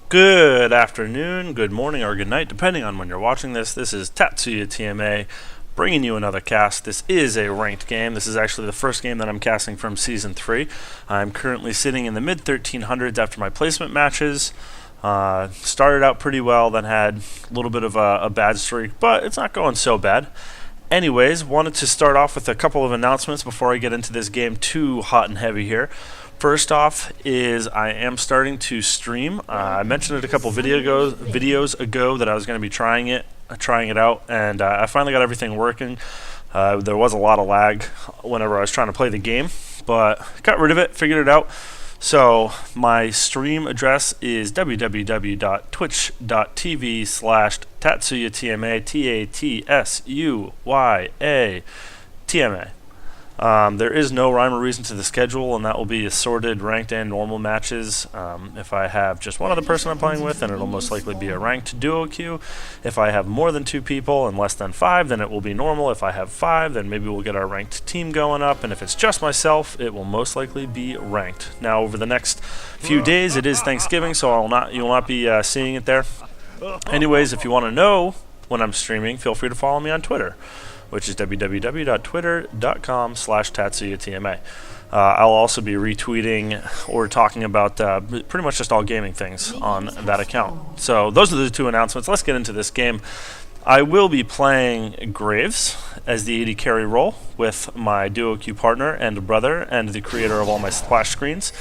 Good afternoon, good morning, or good night, depending on when you're watching this. This is Tatsuya TMA bringing you another cast. This is a ranked game. This is actually the first game that I'm casting from Season 3. I'm currently sitting in the mid-1300s after my placement matches. Started out pretty well, then had a little bit of a bad streak, but it's not going so bad. Anyways, wanted to start off with a couple of announcements before I get into this game too hot and heavy here. First off is I am starting to stream. I mentioned it a couple videos ago that I was going to be trying it out, and I finally got everything working. There was a lot of lag whenever I was trying to play the game, but got rid of it, figured it out. So my stream address is www.twitch.tv/TatsuyaTMA, TATSUYA-TMA. There is no rhyme or reason to the schedule, and that will be assorted ranked and normal matches. If I have just one other person I'm playing with, then it'll most likely be a ranked duo queue. If I have more than 2 people and less than 5, then it will be normal. If I have 5, then maybe we'll get our ranked team going up, and if it's just myself, it will most likely be ranked. Now, over the next few days, it is Thanksgiving, so you will not be seeing it there. Anyways, if you want to know when I'm streaming, feel free to follow me on Twitter, which is www.twitter.com/TatsuyaTMA. I'll also be retweeting or talking about pretty much just all gaming things on that account. So those are the 2 announcements. Let's get into this game. I will be playing Graves as the AD carry role with my duo queue partner and brother and the creator of all my splash screens,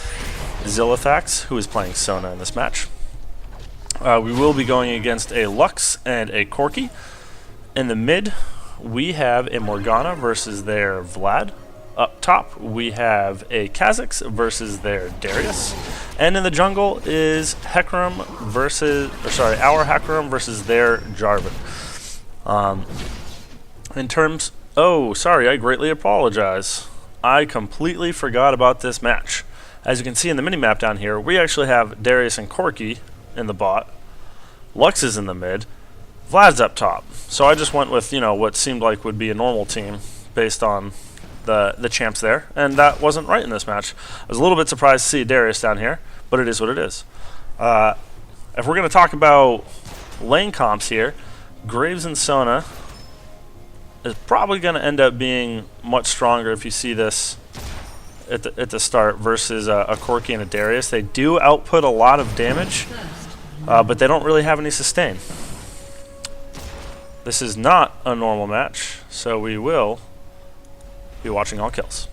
Zilithax, who is playing Sona in this match. We will be going against a Lux and a Corki. In the mid, we have a Morgana versus their Vlad. Up top, we have a Kha'Zix versus their Darius. And in the jungle is our Hecarim versus their Jarvan. I greatly apologize. I completely forgot about this match. As you can see in the minimap down here, we actually have Darius and Corki in the bot. Lux is in the mid. Vlad's up top. So I just went with, what seemed like would be a normal team based on the champs there, and that wasn't right in this match. I was a little bit surprised to see Darius down here, but it is what it is. If we're going to talk about lane comps here, Graves and Sona is probably going to end up being much stronger if you see this at the start versus a Corki and a Darius. They do output a lot of damage, but they don't really have any sustain. This is not a normal match, so we will be watching all kills.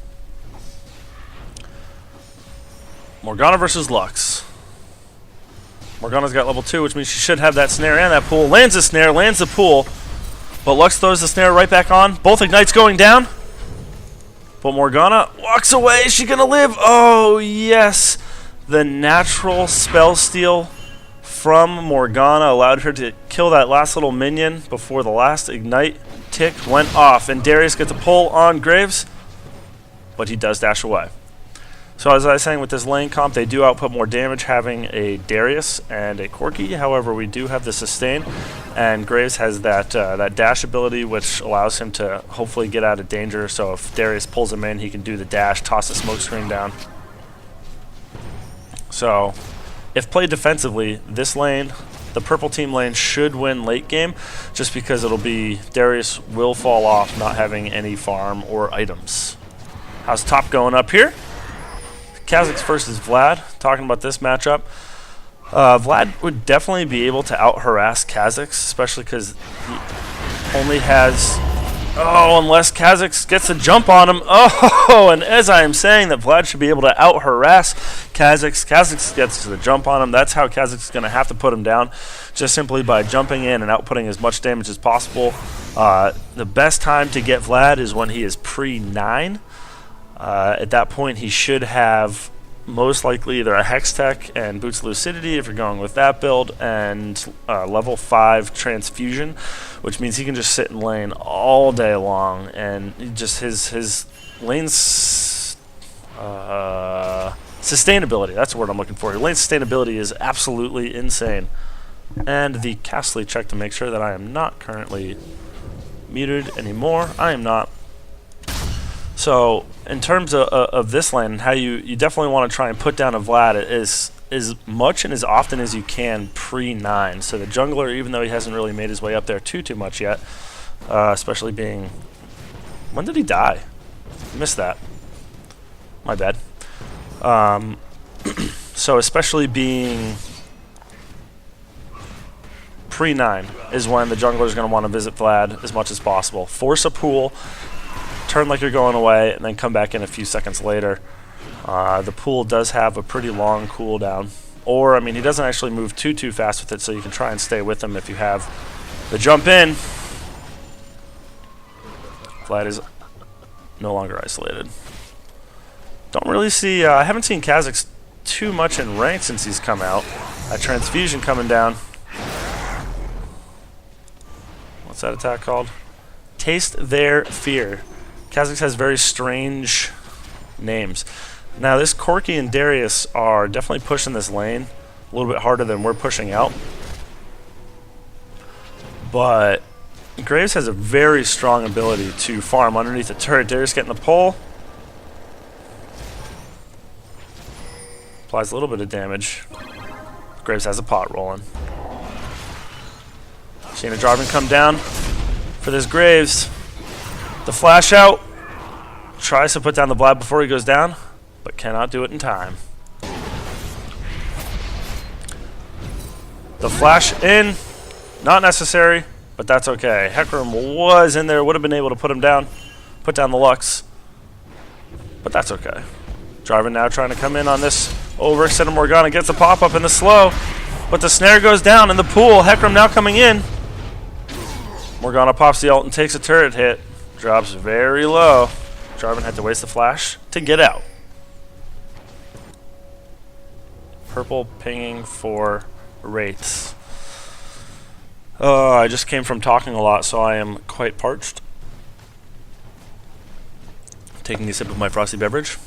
Morgana versus Lux. Morgana's got level 2, which means she should have that snare and that pool. Lands the snare, lands the pool, but Lux throws the snare right back on. Both ignites going down, but Morgana walks away. Is she gonna live? Oh yes, the natural spell steal from Morgana allowed her to kill that last little minion before the last ignite tick went off, and Darius gets a pull on Graves, but he does dash away. So as I was saying, with this lane comp, they do output more damage having a Darius and a Corki. However, we do have the sustain, and Graves has that dash ability, which allows him to hopefully get out of danger. So if Darius pulls him in, he can do the dash, toss the smoke screen down. So if played defensively, this lane, the purple team lane, should win late game, just because Darius will fall off not having any farm or items. How's top going up here? Kha'Zix versus Vlad, talking about this matchup. Vlad would definitely be able to out-harass Kha'Zix, especially because he only has... Oh, unless Kha'Zix gets a jump on him. Oh, and as I am saying that Vlad should be able to out-harass Kha'Zix, Kha'Zix gets to the jump on him. That's how Kha'Zix is going to have to put him down, just simply by jumping in and outputting as much damage as possible. The best time to get Vlad is when he is pre-9. At that point, he should have most likely either a Hex Tech and Boots Lucidity if you're going with that build, and level 5 Transfusion, which means he can just sit in lane all day long, and just his lane's sustainability, that's the word I'm looking for. Your lane sustainability is absolutely insane. And the Castly check to make sure that I am not currently muted anymore. I am not. So in terms of this lane and how you definitely want to try and put down a Vlad is as much and as often as you can pre-9. So the jungler, even though he hasn't really made his way up there too much yet, especially being... When did he die? Missed that. My bad. So especially being pre-9 is when the jungler is going to want to visit Vlad as much as possible. Force a pool, turn like you're going away, and then come back in a few seconds later. The pool does have a pretty long cooldown. Or, I mean, he doesn't actually move too fast with it, so you can try and stay with him if you have the jump in. Vlad is no longer isolated. Don't really see... I haven't seen Kha'Zix too much in rank since he's come out. A transfusion coming down. What's that attack called? Taste Their Fear. Kha'Zix has very strange names. Now this Corki and Darius are definitely pushing this lane a little bit harder than we're pushing out. But Graves has a very strong ability to farm underneath the turret. Darius getting the pull. Applies a little bit of damage. Graves has a pot rolling. Seeing a Jarvan come down for this Graves. The flash out. Tries to put down the Vlad before he goes down, but cannot do it in time. The flash in. Not necessary, but that's okay. Hecarim was in there, would have been able to put him down, put down the Lux, but that's okay. Jarvan now trying to come in on this overextended Morgana, gets a pop-up in the slow, but the snare goes down in the pool. Hecarim now coming in. Morgana pops the ult and takes a turret hit. Drops very low. Jarvan had to waste the flash to get out. Purple pinging for Wraiths. I just came from talking a lot, so I am quite parched. Taking a sip of my frosty beverage.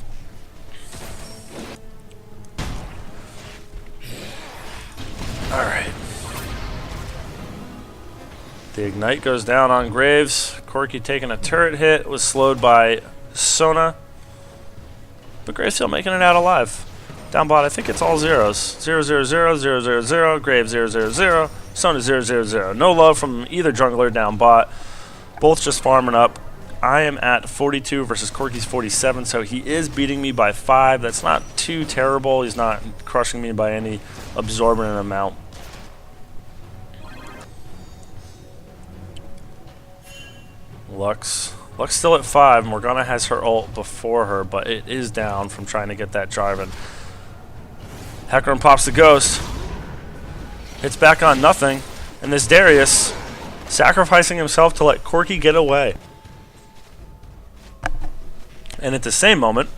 Alright. The ignite goes down on Graves. Corki taking a turret hit, was slowed by Sona. But Graves still making it out alive. Down bot, I think it's all zeros. 0, 0, 0, 0, 0, 0, Graves 0, 0, 0, Sona 0, 0, 0. No love from either jungler down bot. Both just farming up. I am at 42 versus Corki's 47, so he is beating me by 5. That's not too terrible. He's not crushing me by any absorbent amount. Lux still at 5. Morgana has her ult before her, but it is down from trying to get that Jarvan. Hecarim pops the ghost. Hits back on nothing. And this Darius sacrificing himself to let Corki get away. And at the same moment...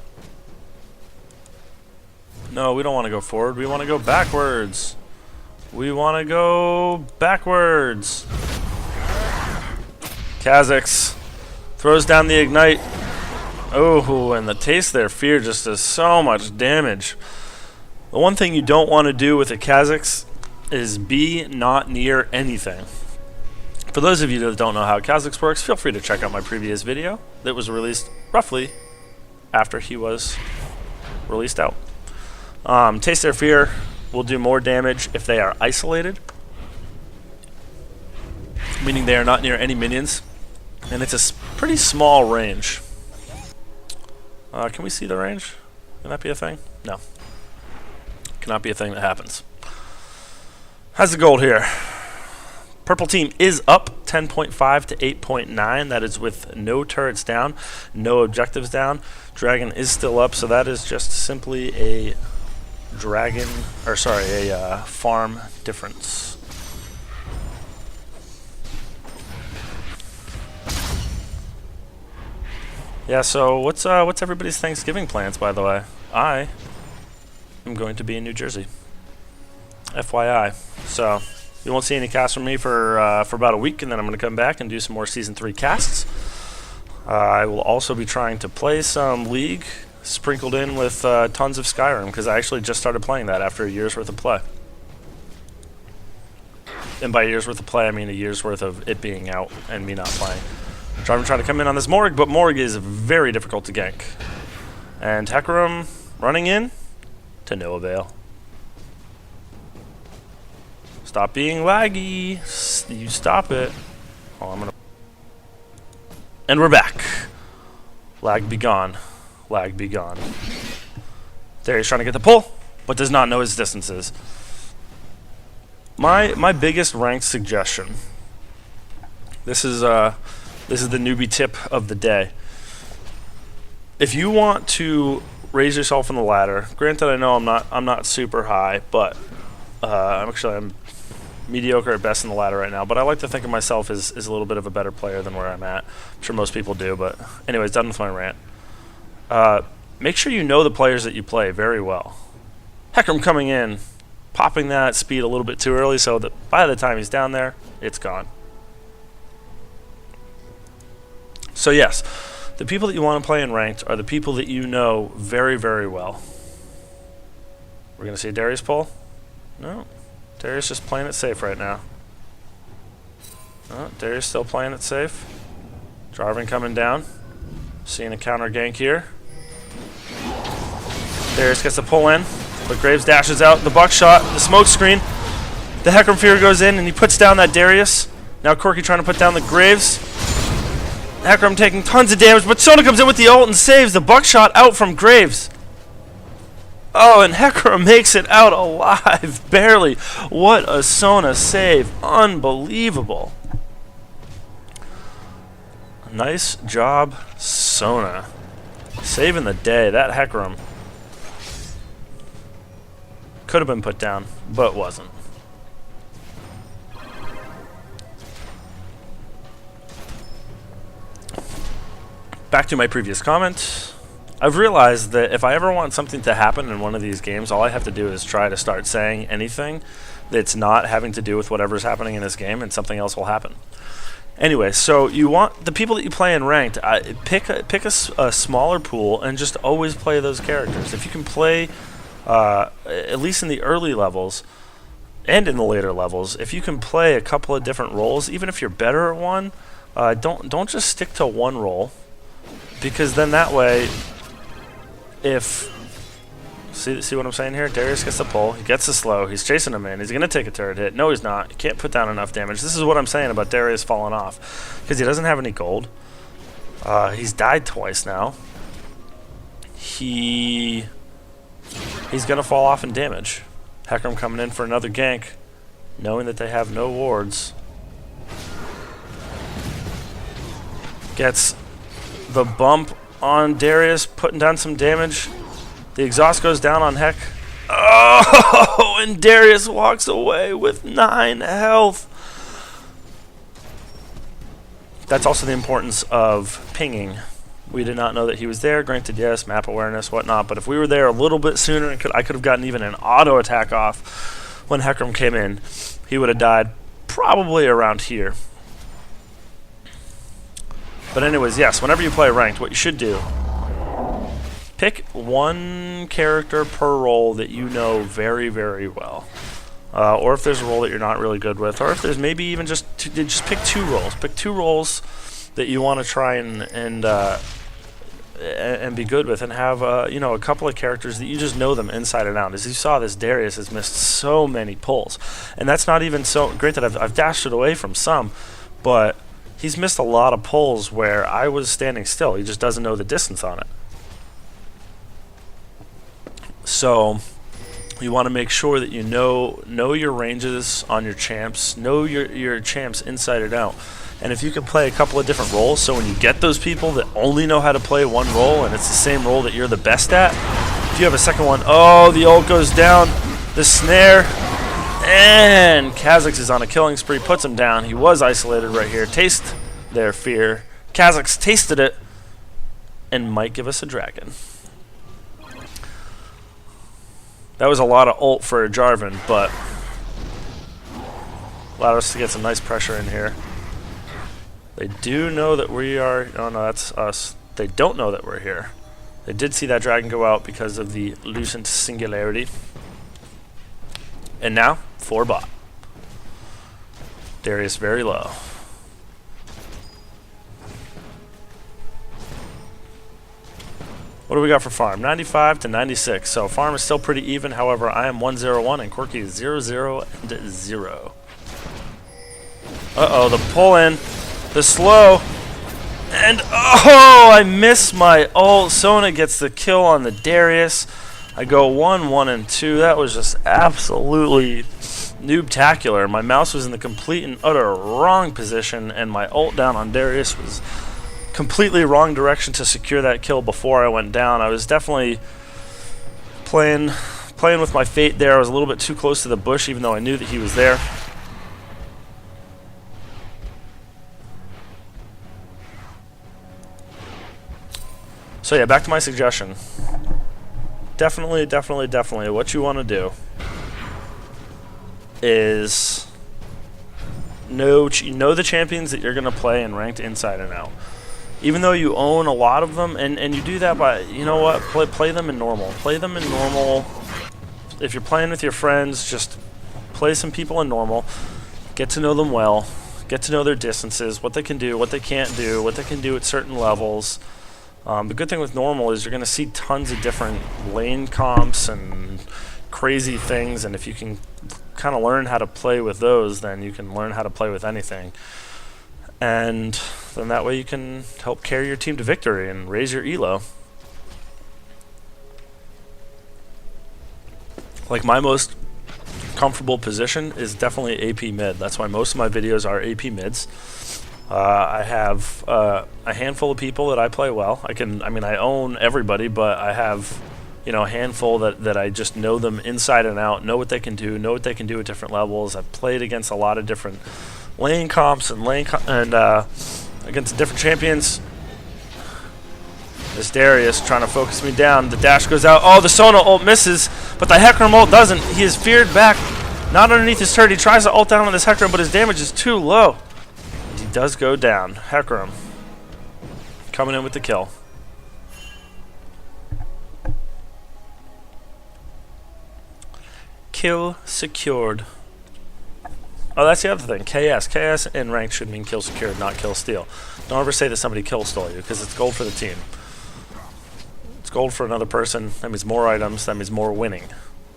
No, we don't want to go forward. We want to go backwards. We want to go backwards. Kha'Zix throws down the ignite. Oh, and the Taste Their Fear just does so much damage. The one thing you don't want to do with a Kha'Zix is be not near anything. For those of you that don't know how Kha'Zix works, feel free to check out my previous video that was released roughly after he was released out. Taste Their Fear will do more damage if they are isolated, meaning they are not near any minions, and it's a pretty small range. Can we see the range? Can that be a thing? No. Cannot be a thing that happens. How's the gold here? Purple team is up 10.5 to 8.9. That is with no turrets down, no objectives down. Dragon is still up, so that is just simply a farm difference. Yeah, so what's everybody's Thanksgiving plans, by the way? I am going to be in New Jersey. FYI. So you won't see any casts from me for about a week, and then I'm going to come back and do some more Season 3 casts. I will also be trying to play some League, sprinkled in with tons of Skyrim, because I actually just started playing that after a year's worth of play. And by a year's worth of play, I mean a year's worth of it being out and me not playing. I'm Jarvan trying to come in on this Morg, but Morg is very difficult to gank. And Hecarim running in to no avail. Stop being laggy. You stop it. Oh, I'm gonna. And we're back. Lag be gone. Lag be gone. Darius trying to get the pull, but does not know his distances. My biggest ranked suggestion. This is the newbie tip of the day. If you want to raise yourself in the ladder, granted I know I'm not super high, but I'm mediocre at best in the ladder right now, but I like to think of myself as a little bit of a better player than where I'm at. I'm sure most people do, but anyways, done with my rant. Make sure you know the players that you play very well. Hecarim coming in, popping that speed a little bit too early so that by the time he's down there, it's gone. So yes, the people that you want to play in ranked are the people that you know very, very well. We're going to see Darius pull? No. Darius just playing it safe right now. Oh, Darius still playing it safe. Jarvan coming down. Seeing a counter gank here. Darius gets a pull in, but Graves dashes out. The buckshot, the smoke screen. The Hecarim Fear goes in and he puts down that Darius. Now Corki trying to put down the Graves. Hecarim taking tons of damage, but Sona comes in with the ult and saves the buckshot out from Graves. Oh, and Hecarim makes it out alive, barely. What a Sona save. Unbelievable. Nice job, Sona. Saving the day. That Hecarim could have been put down, but wasn't. Back to my previous comment. I've realized that if I ever want something to happen in one of these games, all I have to do is try to start saying anything that's not having to do with whatever's happening in this game, and something else will happen. Anyway, so you want the people that you play in ranked, pick a smaller pool and just always play those characters. If you can play, at least in the early levels and in the later levels, if you can play a couple of different roles, even if you're better at one, don't just stick to one role. Because then that way, if... See what I'm saying here? Darius gets the pull, he gets the slow, he's chasing him in, he's going to take a turret hit. No, he's not. He can't put down enough damage. This is what I'm saying about Darius falling off. Because he doesn't have any gold. He's died twice now. He's going to fall off in damage. Hecarim coming in for another gank, knowing that they have no wards. Gets the bump on Darius, putting down some damage. The exhaust goes down on Heck. Oh, and Darius walks away with 9 health. That's also the importance of pinging. We did not know that he was there. Granted, yes, map awareness, whatnot. But if we were there a little bit sooner, I could have gotten even an auto attack off when Hecarim came in. He would have died probably around here. But anyways, yes, whenever you play ranked, what you should do, pick one character per role that you know very, very well. Or if there's a role that you're not really good with, or if there's maybe even just pick 2 roles. Pick 2 roles that you want to try and be good with, and have a couple of characters that you just know them inside and out. As you saw, this Darius has missed so many pulls, and that's not even so. Granted, I've dashed it away from some, but he's missed a lot of pulls where I was standing still. He just doesn't know the distance on it. So you want to make sure that you know your ranges on your champs, know your champs inside and out. And if you can play a couple of different roles, so when you get those people that only know how to play one role and it's the same role that you're the best at, if you have a second one, oh, the ult goes down, the snare, and Kha'Zix is on a killing spree, puts him down. He was isolated right here. Taste their fear. Kha'Zix tasted it and might give us a dragon. That was a lot of ult for a Jarvan, but allowed us to get some nice pressure in here. They do know that we are... Oh, no, that's us. They don't know that we're here. They did see that dragon go out because of the Lucent Singularity. And now, 4 bot. Darius very low. What do we got for farm? 95 to 96. So farm is still pretty even. However, I am 101 and Corki is 0-0 and 0. Uh-oh, the pull in, the slow, and oh, I miss my ult. Sona gets the kill on the Darius. I go 1, 1, and 2. That was just absolutely noob-tacular. My mouse was in the complete and utter wrong position, and my ult down on Darius was completely wrong direction to secure that kill before I went down. I was definitely playing with my fate there. I was a little bit too close to the bush, even though I knew that he was there. So yeah, back to my suggestion. Definitely, what you want to do is know the champions that you're going to play in ranked inside and out. Even though you own a lot of them, and you do that by, you know what, play them in normal. Play them in normal. If you're playing with your friends, just play some people in normal. Get to know them well. Get to know their distances, what they can do, what they can't do, what they can do at certain levels. The good thing with normal is you're going to see tons of different lane comps and crazy things, and if you can kind of learn how to play with those, then you can learn how to play with anything. And then that way you can help carry your team to victory and raise your elo. Like, my most comfortable position is definitely AP mid. That's why most of my videos are AP mids. I have a handful of people that I play well. I own everybody, but I have, a handful that I just know them inside and out, know what they can do, at different levels. I've played against a lot of different lane comps and against different champions. This Darius trying to focus me down. The dash goes out. Oh, the Sona ult misses, but the Hecarim ult doesn't. He is feared back, not underneath his turret. He tries to ult down on this Hecarim, but his damage is too low. He does go down. Hecarim coming in with the kill. Kill secured. Oh, that's the other thing. KS in ranked should mean kill secured, not kill steal. Don't ever say that somebody kill stole you, because it's gold for the team. It's gold for another person. That means more items. That means more winning.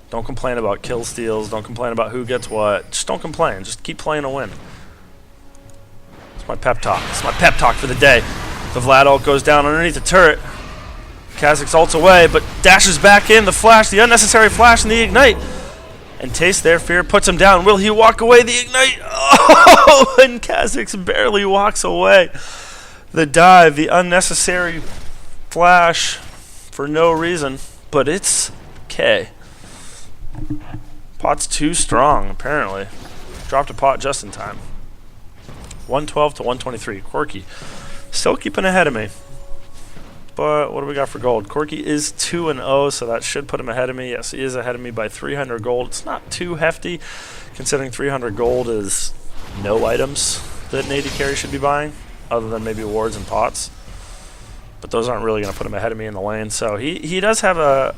Don't complain about kill steals. Don't complain about who gets what. Just don't complain. Just keep playing to win. It's my pep talk. It's my pep talk for the day. The Vlad ult goes down underneath the turret. Kha'Zix ults away, but dashes back in. The flash, the unnecessary flash, and the ignite. And taste their fear, puts him down. Will he walk away? The ignite. Oh, and Kha'Zix barely walks away. The dive, the unnecessary flash for no reason, but it's K. Pot's too strong, apparently. Dropped a pot just in time. 112 to 123. Corki still keeping ahead of me. But what do we got for gold? Corki is 2-0, so that should put him ahead of me. Yes, he is ahead of me by 300 gold. It's not too hefty, considering 300 gold is no items that an AD carry should be buying, other than maybe wards and pots. But those aren't really going to put him ahead of me in the lane. So he does have a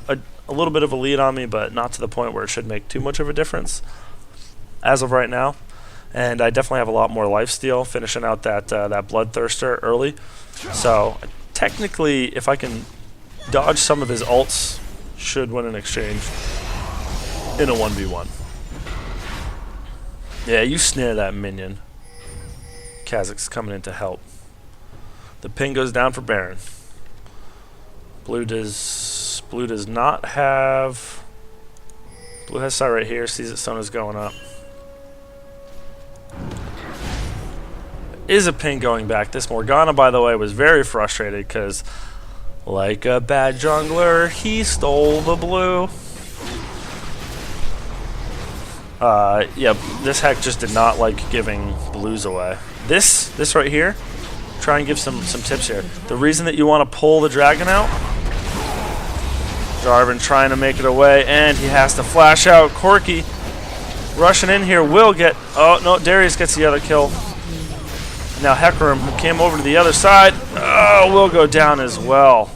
little bit of a lead on me, but not to the point where it should make too much of a difference as of right now. And I definitely have a lot more lifesteal, finishing out that Bloodthirster early. So technically, if I can dodge some of his ults, should win an exchange in a 1v1. Yeah, you snare that minion. Kha'Zix coming in to help. The ping goes down for Baron. Blue does not have. Blue has sight right here. Sees that Sona's going up. Is a ping going back. This Morgana, by the way, was very frustrated because, like a bad jungler, he stole the blue. Yeah, this hack just did not like giving blues away. This right here, try and give some tips here. The reason that you want to pull the dragon out, Jarvan trying to make it away, and he has to flash out. Corki rushing in here will get, oh no, Darius gets the other kill. Now Hecarim, who came over to the other side, will go down as well.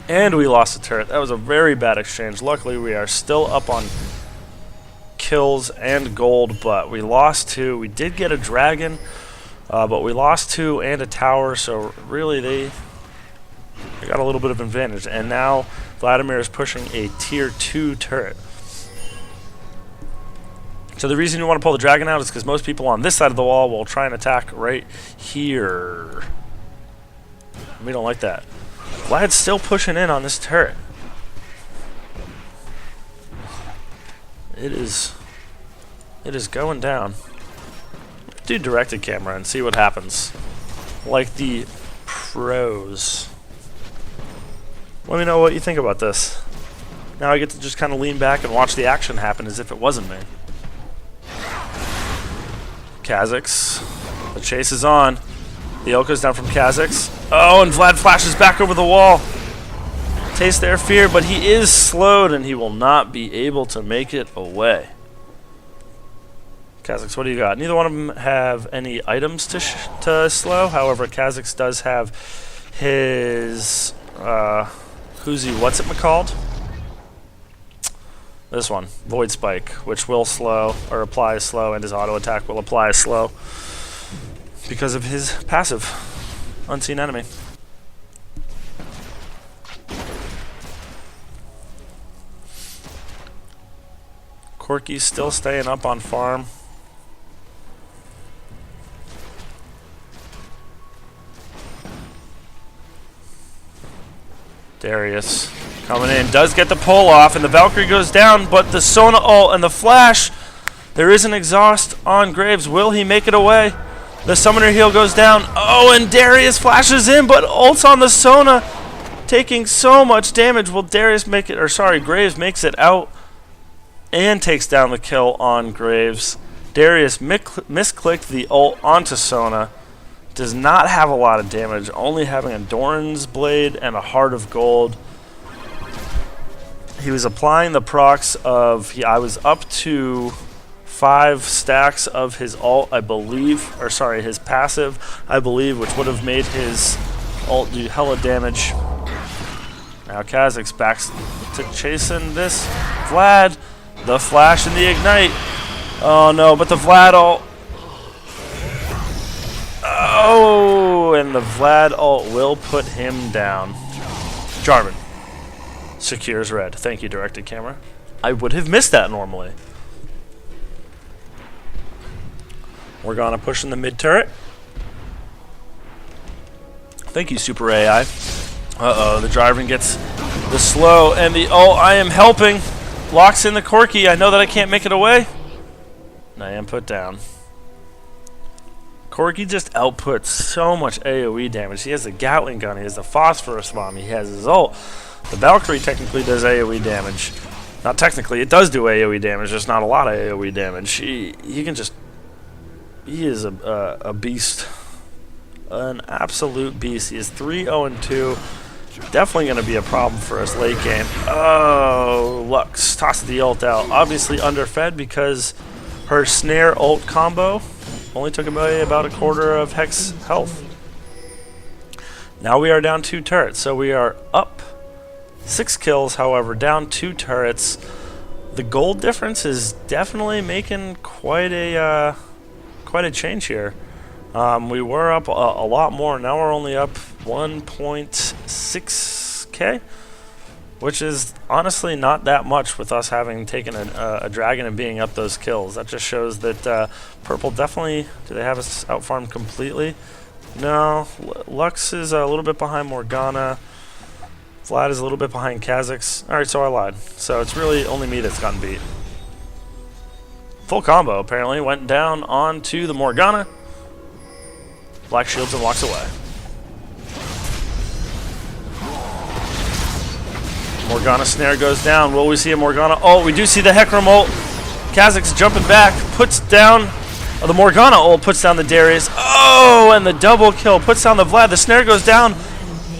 And we lost the turret. That was a very bad exchange. Luckily, we are still up on kills and gold, but we lost 2. We did get a dragon, but we lost 2 and a tower, so really got a little bit of advantage. And now Vladimir is pushing a tier 2 turret. So the reason you want to pull the dragon out is because most people on this side of the wall will try and attack right here. We don't like that. Vlad's still pushing in on this turret. It is going down. Do directed camera and see what happens. Like the pros. Let me know what you think about this. Now I get to just kind of lean back and watch the action happen as if it wasn't me. Kha'Zix. The chase is on. The ult goes down from Kha'Zix. Oh, and Vlad flashes back over the wall. Taste their fear, but he is slowed and he will not be able to make it away. Kha'Zix, what do you got? Neither one of them have any items to slow. However, Kha'Zix does have his what's it called? This one, Void Spike, which will slow or apply a slow, and his auto attack will apply a slow because of his passive, unseen enemy. Corki's still staying up on farm. Darius coming in, does get the pull off, and the Valkyrie goes down, but the Sona ult and the flash, there is an exhaust on Graves. Will he make it away? The summoner heal goes down. Oh, and Darius flashes in, but ults on the Sona, taking so much damage. Will Darius make it, or sorry, Graves makes it out and takes down the kill on Graves. Darius misclicked the ult onto Sona. Does not have a lot of damage, only having a Doran's Blade and a Heart of Gold. He was applying the procs of, I was up to 5 stacks of his ult, I believe, or sorry, his passive, I believe, which would have made his ult do hella damage. Now Kha'Zix backs to chasing this. Vlad, the flash and the ignite. Oh no, but the Vlad ult. Oh, and the Vlad ult will put him down. Jarvan secures red. Thank you, directed camera. I would have missed that normally. Morgana pushing the mid turret. Thank you, Super AI. Uh-oh, the Jarvan gets the slow and the ult. I am helping. Locks in the Corki. I know that I can't make it away. And I am put down. Corki just outputs so much AoE damage. He has the Gatling gun, he has the Phosphorus Bomb, he has his ult. The Valkyrie technically does AoE damage. Not technically, it does do AoE damage, just not a lot of AoE damage. He is a beast. An absolute beast. He is 3-0-2. Definitely going to be a problem for us late game. Oh, Lux tosses the ult out. Obviously underfed because her snare ult combo only took away about a quarter of Hex health. Now we are down 2 turrets, so we are up 6 kills, however, down 2 turrets. The gold difference is definitely making quite a change here. We were up a lot more. Now we're only up 1.6k, which is honestly not that much with us having taken a dragon and being up those kills. That just shows that Purple definitely, do they have us out-farmed completely? No. Lux is a little bit behind Morgana. Vlad is a little bit behind Kha'Zix. Alright, so I lied. So it's really only me that's gotten beat. Full combo, apparently, went down onto the Morgana. Black shields and walks away. Morgana snare goes down. Will we see a Morgana? Oh, we do see the Hecarim ult. Kha'Zix jumping back, puts down the Morgana ult, puts down the Darius. Oh, and the double kill puts down the Vlad. The snare goes down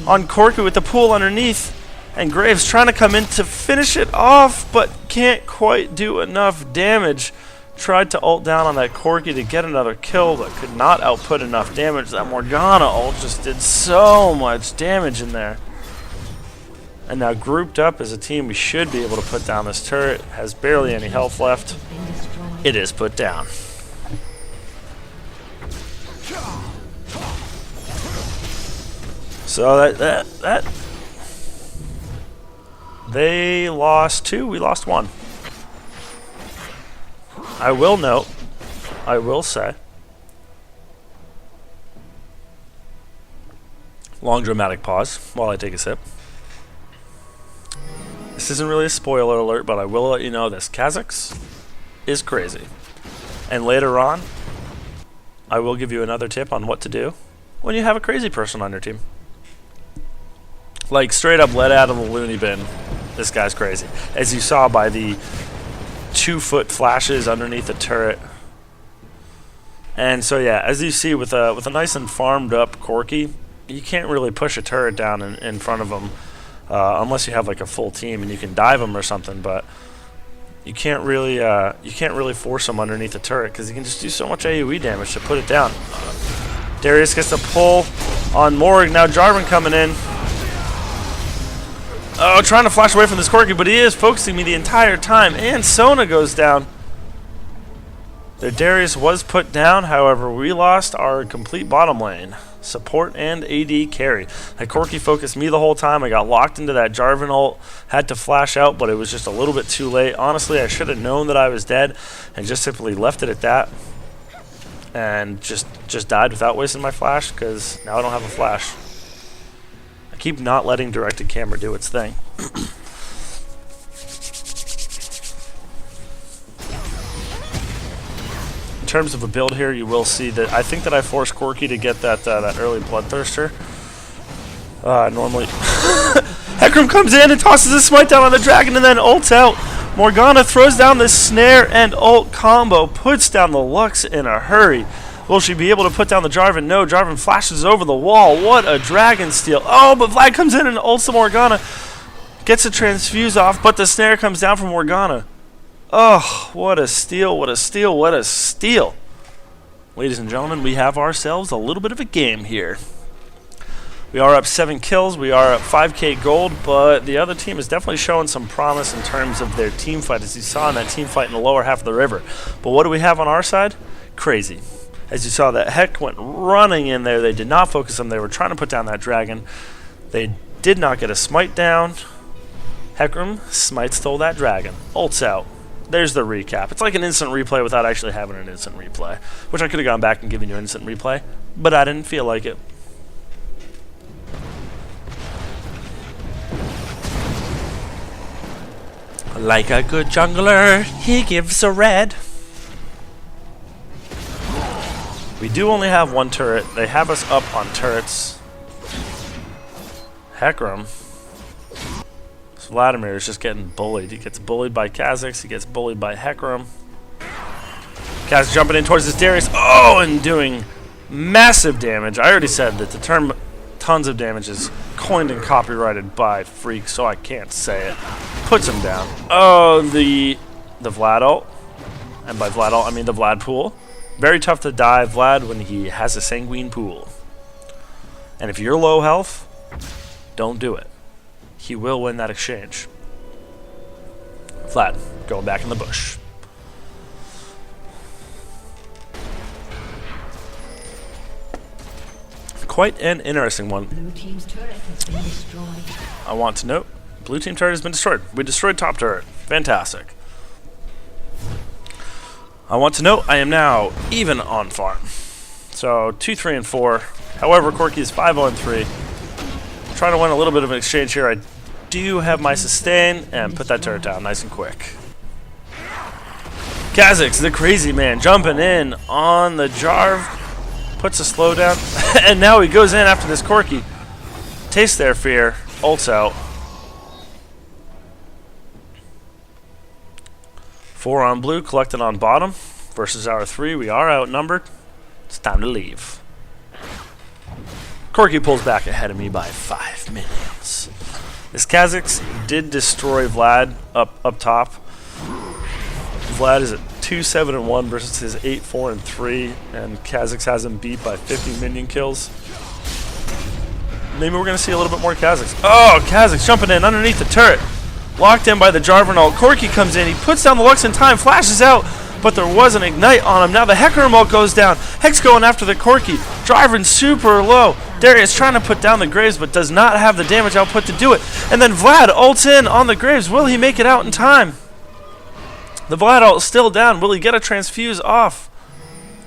on Corki with the pool underneath. And Graves trying to come in to finish it off, but can't quite do enough damage. Tried to ult down on that Corki to get another kill, but could not output enough damage. That Morgana ult just did so much damage in there. And now grouped up as a team, we should be able to put down this turret. Has barely any health left. It is put down. So that They lost 2, we lost 1. I will note, I will say, long dramatic pause while I take a sip. This isn't really a spoiler alert, but I will let you know this. Kha'Zix is crazy. And later on, I will give you another tip on what to do when you have a crazy person on your team. Like, straight up let out of the loony bin. This guy's crazy. As you saw by the 2-foot flashes underneath the turret. And so yeah, as you see with a nice and farmed up Corki, you can't really push a turret down in front of him unless you have like a full team and you can dive him or something. But you can't really force him underneath the turret because he can just do so much AoE damage to put it down. Darius gets the pull on Morg. Now Jarvan coming in. Oh, trying to flash away from this Corki, but he is focusing me the entire time. And Sona goes down. Their Darius was put down, however, we lost our complete bottom lane. Support and AD carry. That Corki focused me the whole time. I got locked into that Jarvan ult. Had to flash out, but it was just a little bit too late. Honestly, I should have known that I was dead and just simply left it at that. And just died without wasting my flash, because now I don't have a flash. I keep not letting directed camera do its thing. In terms of a build here, you will see that I think that I forced Corki to get that early Bloodthirster. Normally, Hecarim comes in and tosses a smite down on the dragon and then ults out. Morgana throws down the snare and ult combo, puts down the Lux in a hurry. Will she be able to put down the Jarvan? No, Jarvan flashes over the wall. What a dragon steal. Oh, but Vlad comes in and ults the Morgana. Gets a transfuse off, but the snare comes down from Morgana. Oh, what a steal, what a steal, what a steal. Ladies and gentlemen, we have ourselves a little bit of a game here. We are up 7 kills, we are up 5k gold, but the other team is definitely showing some promise in terms of their team fight, as you saw in that team fight in the lower half of the river. But what do we have on our side? Crazy. As you saw, that Heck went running in there. They did not focus him. They were trying to put down that dragon. They did not get a smite down. Hecarim smite stole that dragon. Ults out. There's the recap. It's like an instant replay without actually having an instant replay, which I could have gone back and given you an instant replay, but I didn't feel like it. Like a good jungler, he gives a red. We do only have 1 turret. They have us up on turrets. Hecarim. Vladimir is just getting bullied. He gets bullied by Kha'Zix. He gets bullied by Hecarim. Kha'Zix jumping in towards this Darius. Oh, and doing massive damage. I already said that the term tons of damage is coined and copyrighted by Freak, so I can't say it. Puts him down. Oh, the Vlad ult. And by Vlad ult, I mean the Vlad pool. Very tough to die Vlad when he has a sanguine pool. And if you're low health, don't do it. He will win that exchange. Vlad, going back in the bush. Quite an interesting one. Blue team's turret has been destroyed. I want to note, blue team turret has been destroyed. We destroyed top turret. Fantastic. I want to note, I am now even on farm. So 2, 3, and 4. However, Corki is 5-0-3. Trying to win a little bit of an exchange here. I do have my sustain and put that turret down nice and quick. Kha'Zix, the crazy man, jumping in on the Jarv, puts a slowdown, and now he goes in after this Corki. Tastes their fear, ults out. 4 on blue, collected on bottom versus our 3. We are outnumbered. It's time to leave. Corki pulls back ahead of me by 5 minions. This Kha'Zix did destroy Vlad up top. Vlad is at 2-7-1 versus his 8-4-3, and Kha'Zix has him beat by 50 minion kills. Maybe we're going to see a little bit more Kha'Zix. Oh, Kha'Zix jumping in underneath the turret. Locked in by the Jarvan ult. Corki comes in, he puts down the Lux in time, flashes out, but there was an ignite on him. Now the Hecarim ult goes down. Hex going after the Corki. Driving super low. Darius trying to put down the Graves, but does not have the damage output to do it. And then Vlad ults in on the Graves. Will he make it out in time? The Vlad ult is still down. Will he get a transfuse off?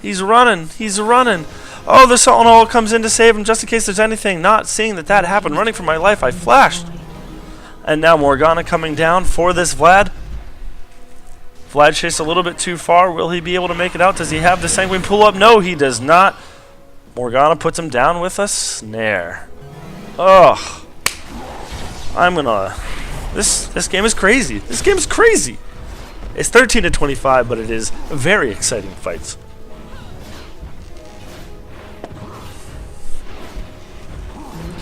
He's running. He's running. Oh, the Sona ult comes in to save him just in case there's anything. Not seeing that happened. Running for my life, I flashed. And now Morgana coming down for this Vlad. Vlad chased a little bit too far. Will he be able to make it out? Does he have the sanguine pull up? No, he does not. Morgana puts him down with a snare. Ugh. I'm gonna... This game is crazy. This game is crazy. It's 13-25, but it is very exciting fights.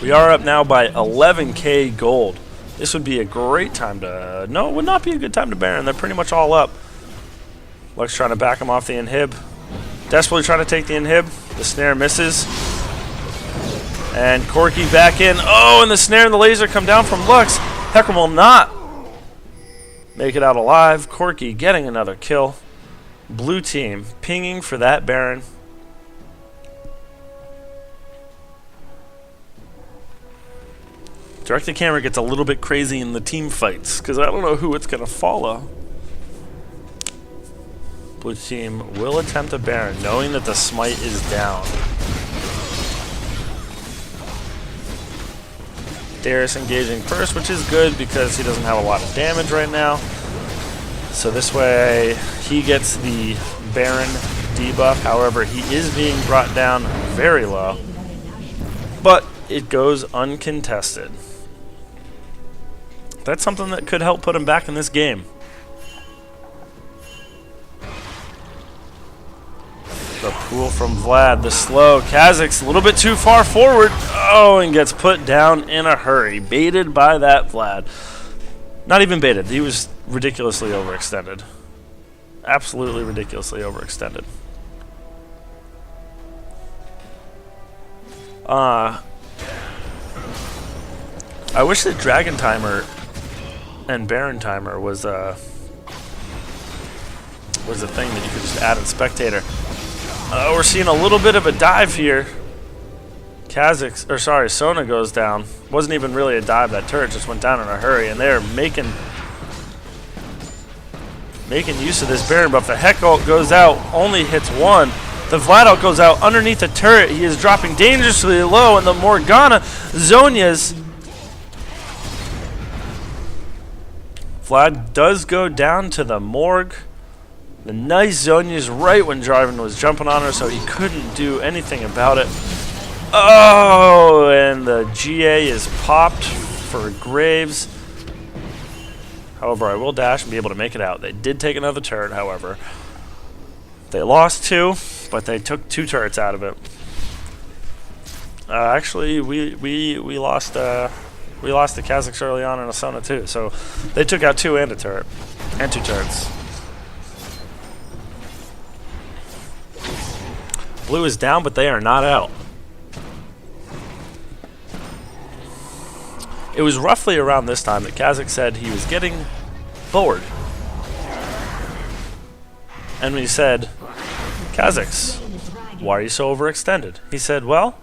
We are up now by 11k gold. This would be a great time to... No, it would not be a good time to Baron. They're pretty much all up. Lux trying to back him off the inhib. Desperately trying to take the inhib. The snare misses. And Corki back in. Oh, and the snare and the laser come down from Lux. Hecarim will not make it out alive. Corki getting another kill. Blue team pinging for that Baron. Directed camera gets a little bit crazy in the team fights because I don't know who it's going to follow. Blue team will attempt a Baron knowing that the smite is down. Darius engaging first, which is good because he doesn't have a lot of damage right now. So this way he gets the Baron debuff. However, he is being brought down very low. But it goes uncontested. That's something that could help put him back in this game. The pool from Vlad, the slow. Kha'Zix a little bit too far forward. Oh, and gets put down in a hurry. Baited by that Vlad. Not even baited. He was ridiculously overextended. Absolutely ridiculously overextended. I wish that Dragon Timer and Baron Timer was a thing that you could just add in Spectator. We're seeing a little bit of a dive here. Sona goes down. Wasn't even really a dive. That turret just went down in a hurry, and they're making use of this Baron buff. The Heck ult goes out, only hits one. The Vlad ult goes out underneath the turret. He is dropping dangerously low, and the Morgana Zhonya's. Vlad does go down to the Morg. The nice Zhonya's right when Jarvan was jumping on her, so he couldn't do anything about it. Oh, and the GA is popped for Graves. However, I will dash and be able to make it out. They did take another turret, however. They lost two, but they took two turrets out of it. Actually, we lost the Kha'Zix early on in a Sona too, so they took out two and a turret, and two turrets. Blue is down, but they are not out. It was roughly around this time that Kha'Zix said he was getting bored. And we said, Kha'Zix, why are you so overextended? He said, well,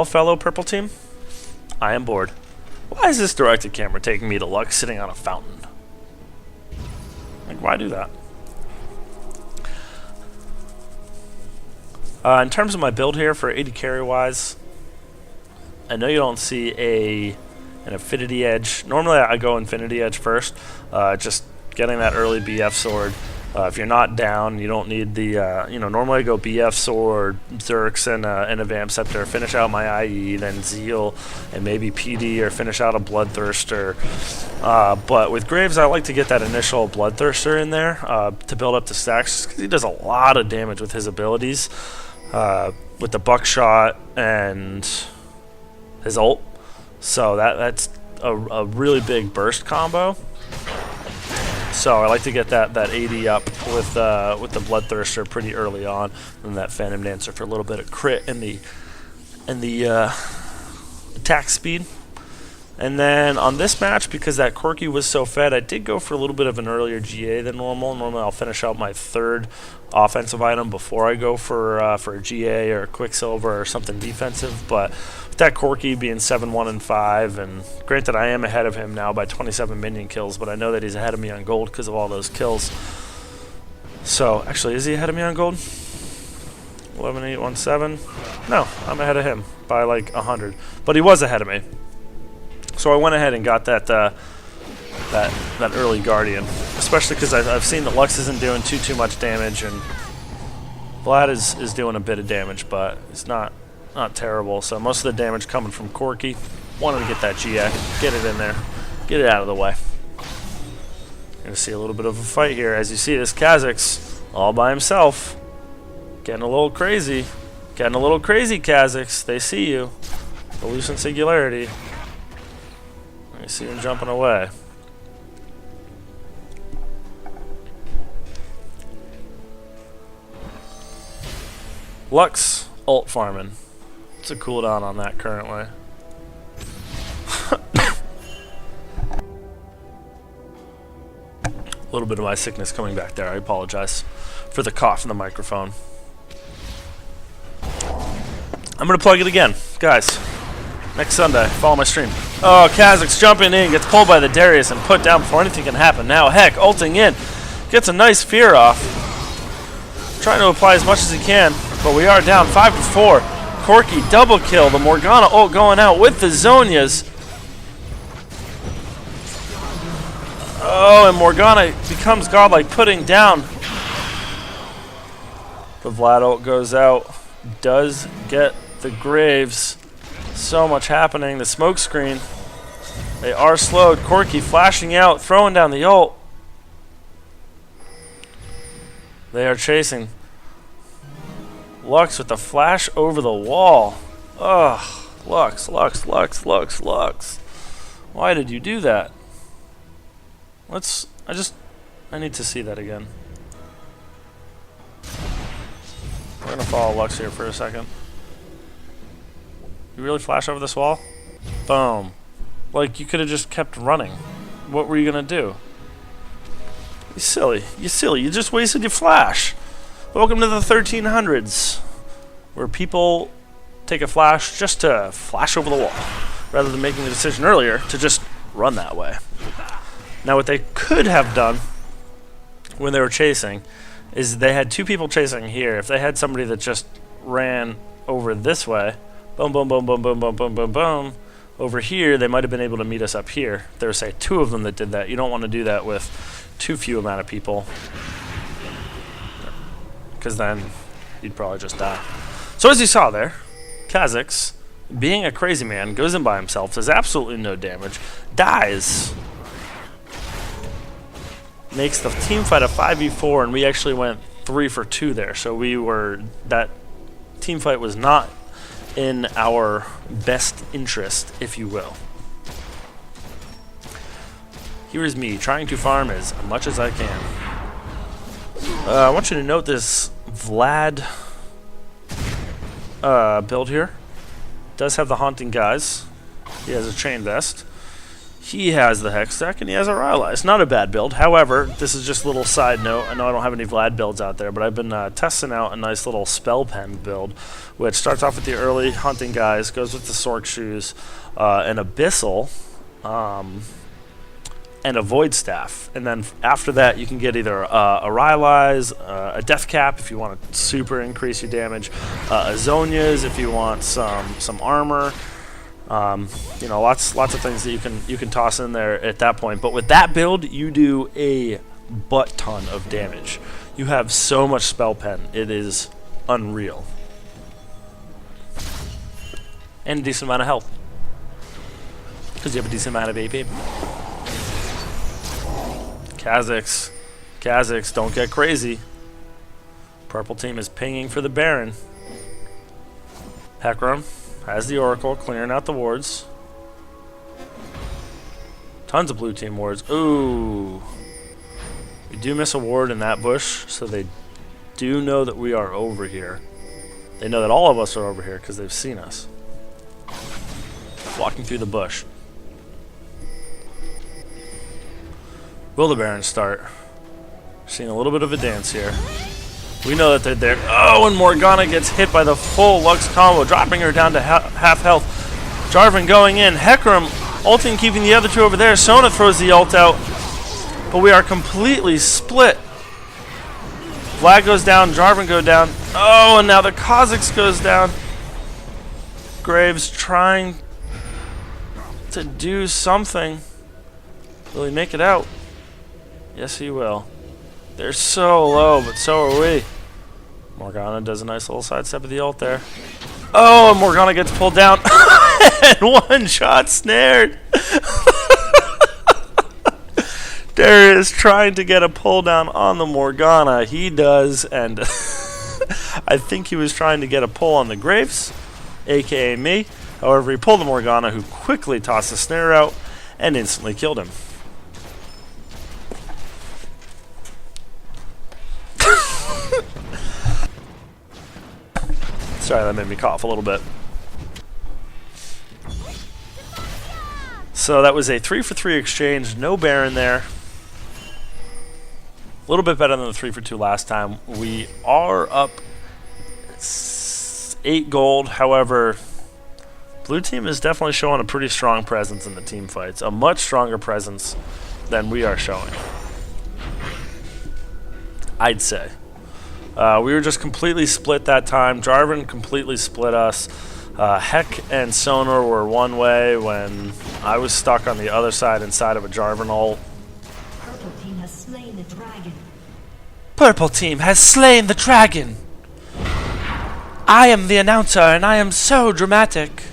fellow purple team, I am bored. Why is this directed camera taking me to Lux sitting on a fountain? Like, why do that? In terms of my build here for 80 carry wise, I know you don't see an Affinity Edge. Normally I go Infinity Edge first, just getting that early BF sword. If you're not down, you don't need the, normally I go BF sword, Zerx, and a Vamp Scepter, finish out my IE, then Zeal, and maybe PD, or finish out a Bloodthirster. But with Graves, I like to get that initial Bloodthirster in there to build up the stacks, because he does a lot of damage with his abilities, with the Buckshot and his ult. So that's a really big burst combo. So I like to get that 80 up with the Bloodthirster pretty early on, and that Phantom Dancer for a little bit of crit and the attack speed. And then on this match, because that Corki was so fed, I did go for a little bit of an earlier GA than normal. Normally I'll finish out my third offensive item before I go for a GA or a Quicksilver or something defensive. But with that Corki being 7-1 and 5, and granted I am ahead of him now by 27 minion kills, but I know that he's ahead of me on gold because of all those kills. So actually, is he ahead of me on gold? 11-8-1-7. No, I'm ahead of him by like 100, but he was ahead of me. So I went ahead and got that early Guardian, especially because I've seen that Lux isn't doing too much damage, and Vlad is doing a bit of damage, but it's not terrible. So most of the damage coming from Corki. Wanted to get that GA, get it in there, get it out of the way. Gonna see a little bit of a fight here. As you see, this Kha'Zix all by himself, getting a little crazy, Kha'Zix. They see you, the Lucent Singularity. You see him jumping away. Lux ult farming. What's a cooldown on that currently? A little bit of my sickness coming back there. I apologize for the cough in the microphone. I'm going to plug it again. Guys, next Sunday, follow my stream. Oh, Kha'Zix jumping in, gets pulled by the Darius and put down before anything can happen. Now Heck ulting in, gets a nice fear off. Trying to apply as much as he can, but we are down 5-4. Corki double kill, the Morgana ult going out with the Zonias. Oh, and Morgana becomes godlike, putting down. The Vlad ult goes out, does get the Graves. So much happening. The smoke screen. They are slowed. Corki flashing out, throwing down the ult. They are chasing. Lux with the flash over the wall. Ugh. Lux. Why did you do that? I need to see that again. We're gonna follow Lux here for a second. You really flash over this wall? Boom. Like, you could have just kept running. What were you gonna do? You silly. You just wasted your flash. Welcome to the 1300s, where people take a flash just to flash over the wall, rather than making the decision earlier to just run that way. Now, what they could have done when they were chasing is they had two people chasing here. If they had somebody that just ran over this way, boom, boom, boom, boom, boom, boom, boom, boom, boom, over here, they might have been able to meet us up here. There were, say, two of them that did that. You don't want to do that with too few amount of people, because then you'd probably just die. So as you saw there, Kha'Zix, being a crazy man, goes in by himself, does absolutely no damage, dies, makes the team fight a 5v4, and we actually went 3 for 2 there. So that team fight was not in our best interest, if you will. Here is me trying to farm as much as I can. I want you to note this Vlad build here. Does have the Haunting Guys. He has a Chain Vest. He has the Hex Deck, and he has a Rylai's. Not a bad build. However, this is just a little side note. I know I don't have any Vlad builds out there, but I've been testing out a nice little Spell Pen build, which starts off with the early Hunting Guys, goes with the Sork Shoes, an Abyssal, and a Void Staff. And then after that, you can get either a Rylai's, a Death Cap if you want to super increase your damage, a Zonia's if you want some armor. You know, lots of things that you can toss in there at that point. But with that build, you do a butt ton of damage. You have so much Spell Pen, it is unreal. And a decent amount of health, because you have a decent amount of AP. Kha'Zix, don't get crazy. Purple team is pinging for the Baron. Hecarim has the Oracle, clearing out the wards. Tons of blue team wards. Ooh. We do miss a ward in that bush, so they do know that we are over here. They know that all of us are over here because they've seen us walking through the bush. Will the Baron start? Seeing a little bit of a dance here. We know that they're there. Oh, and Morgana gets hit by the full Lux combo, dropping her down to half health. Jarvan going in. Hecarim ulting, keeping the other two over there. Sona throws the ult out. But we are completely split. Vlad goes down. Jarvan goes down. Oh, and now the Kha'Zix goes down. Graves trying to do something. Will he make it out? Yes, he will. They're so low, but so are we. Morgana does a nice little sidestep of the ult there. Oh, and Morgana gets pulled down. And one shot snared. Darius trying to get a pull down on the Morgana. He does, and I think he was trying to get a pull on the Graves, aka me. However, he pulled the Morgana, who quickly tossed the snare out and instantly killed him. Sorry, that made me cough a little bit. So that was a 3-for-3 exchange. No Baron there. A little bit better than the 3-for-2 last time. We are up 8 gold. However, blue team is definitely showing a pretty strong presence in the team fights. A much stronger presence than we are showing, I'd say. We were just completely split that time. Jarvan completely split us. Heck and Sona were one way when I was stuck on the other side inside of a Jarvan ult. Purple team has slain the dragon. Purple team has slain the dragon. I am the announcer and I am so dramatic.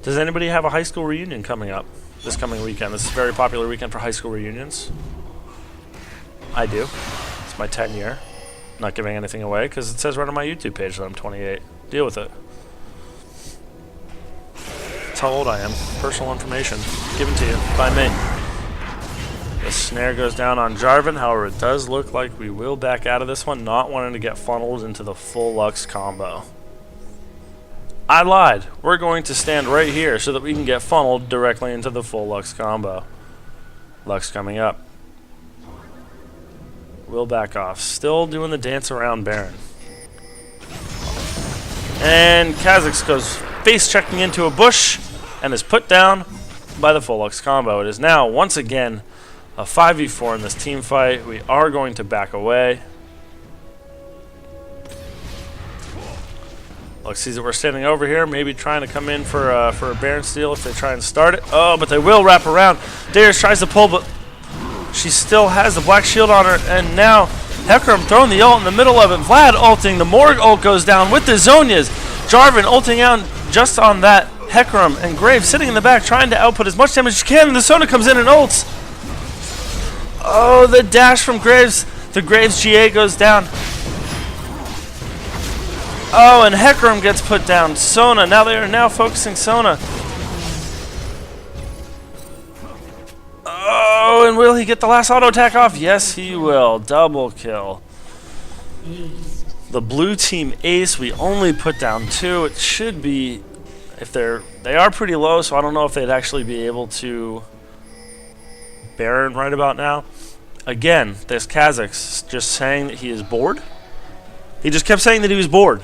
Does anybody have a high school reunion coming up this coming weekend? This is a very popular weekend for high school reunions. I do. It's my 10th year. Not giving anything away because it says right on my YouTube page that I'm 28. Deal with it. That's how old I am. Personal information given to you by me. The snare goes down on Jarvan. However, it does look like we will back out of this one, not wanting to get funneled into the full Lux combo. I lied. We're going to stand right here so that we can get funneled directly into the full Lux combo. Lux coming up. We'll back off. Still doing the dance around Baron. And Kha'Zix goes face checking into a bush and is put down by the full Lux combo. It is now, once again, a 5v4 in this team fight. We are going to back away. Lux sees that we're standing over here, maybe trying to come in for a Baron steal if they try and start it. Oh, but they will wrap around. Darius tries to pull, but she still has the black shield on her, and now Hecarim throwing the ult in the middle of it. Vlad ulting, the Morg ult goes down with the Zonias. Jarvan ulting out just on that. Hecarim and Graves sitting in the back trying to output as much damage as she can, and the Sona comes in and ults. Oh, the dash from Graves. The Graves GA goes down. Oh, and Hecarim gets put down. Sona, now they are now focusing Sona. Oh, and will he get the last auto attack off? Yes, he will. Double kill. The blue team ace. We only put down 2. It should be, if they are pretty low, so I don't know if they'd actually be able to Baron right about now. Again, this Kha'Zix just saying that he is bored. He just kept saying that he was bored.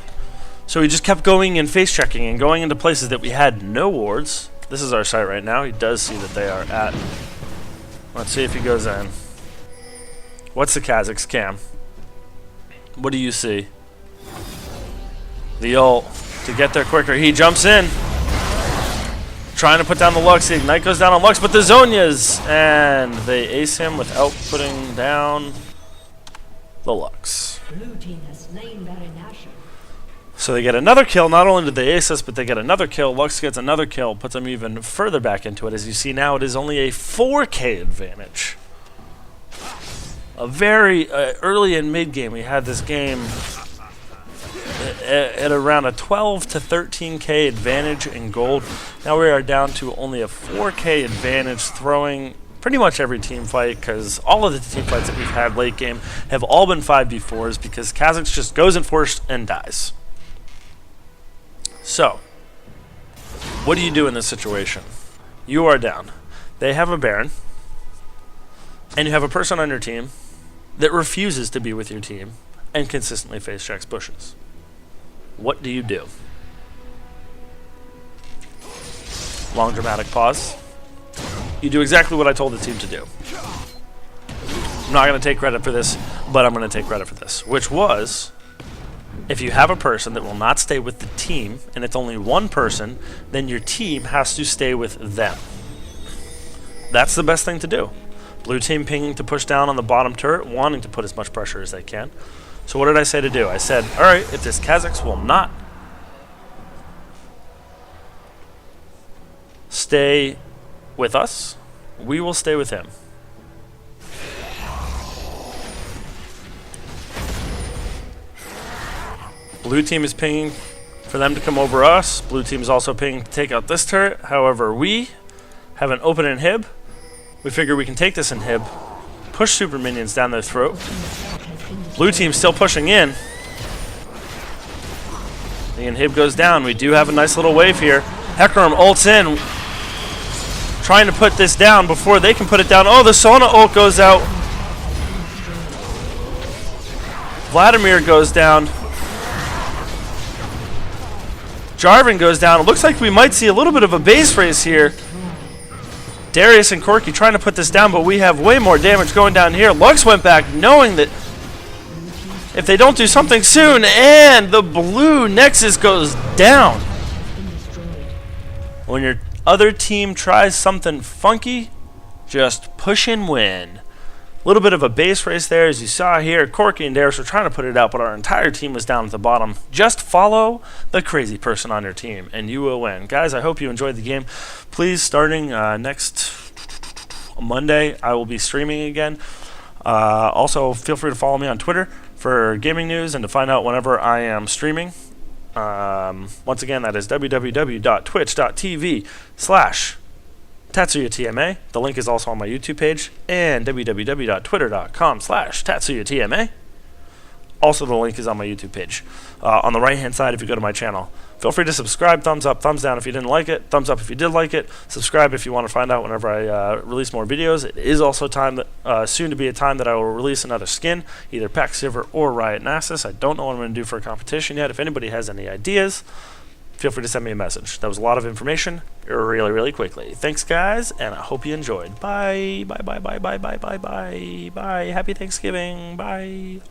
So he just kept going and face checking and going into places that we had no wards. This is our site right now. He does see that they are at. Let's see if he goes in. What's the Kha'Zix cam? What do you see? The ult to get there quicker. He jumps in. Trying to put down the Lux. The Ignite goes down on Lux, but the Zonias! And they ace him without putting down the Lux. Blue team has slain Baron Nashor. So they get another kill. Not only did they ace us, but they get another kill. Lux gets another kill, puts them even further back into it. As you see now, it is only a 4K advantage. A very early in mid-game, we had this game at around a 12 to 13K advantage in gold. Now we are down to only a 4K advantage, throwing pretty much every team fight, because all of the team fights that we've had late game have all been 5v4s, because Kha'Zix just goes in first and dies. So, what do you do in this situation? You are down. they have a Baron, and you have a person on your team that refuses to be with your team and consistently face checks bushes. What do you do? Long dramatic pause. You do exactly what I told the team to do. I'm not going to take credit for this, but I'm going to take credit for this, which was, if you have a person that will not stay with the team, and it's only one person, then your team has to stay with them. That's the best thing to do. Blue team pinging to push down on the bottom turret, wanting to put as much pressure as they can. So what did I say to do? I said, alright, if this Kha'Zix will not stay with us, we will stay with him. Blue team is pinging for them to come over us. Blue team is also pinging to take out this turret. However, we have an open inhib. We figure we can take this inhib, push super minions down their throat. Blue team still pushing in. The inhib goes down. We do have a nice little wave here. Hecarim ults in, trying to put this down before they can put it down. Oh, the Sona ult goes out. Vladimir goes down. Jarvan goes down. It looks like we might see a little bit of a base race here. Darius and Corki trying to put this down, but we have way more damage going down here. Lux went back knowing that if they don't do something soon, and the blue Nexus goes down. When your other team tries something funky, just push and win. A little bit of a base race there, as you saw here. Corki and Darius were trying to put it out, but our entire team was down at the bottom. Just follow the crazy person on your team, and you will win. Guys, I hope you enjoyed the game. Please, starting next Monday, I will be streaming again. Also, feel free to follow me on Twitter for gaming news and to find out whenever I am streaming. Once again, that is www.twitch.tv/TatsuyaTMA. The link is also on my YouTube page, and www.twitter.com/TatsuyaTMA. Also, the link is on my YouTube page. On the right-hand side, if you go to my channel, feel free to subscribe. Thumbs up, thumbs down if you didn't like it. Thumbs up if you did like it. Subscribe if you want to find out whenever I release more videos. It is also time that soon to be a time that I will release another skin, either Pack Silver or Riot Nasus. I don't know what I'm going to do for a competition yet. If anybody has any ideas, feel free to send me a message. That was a lot of information really, really quickly. Thanks, guys, and I hope you enjoyed. Bye. Bye, bye, bye, bye, bye, bye, bye, bye. Happy Thanksgiving. Bye.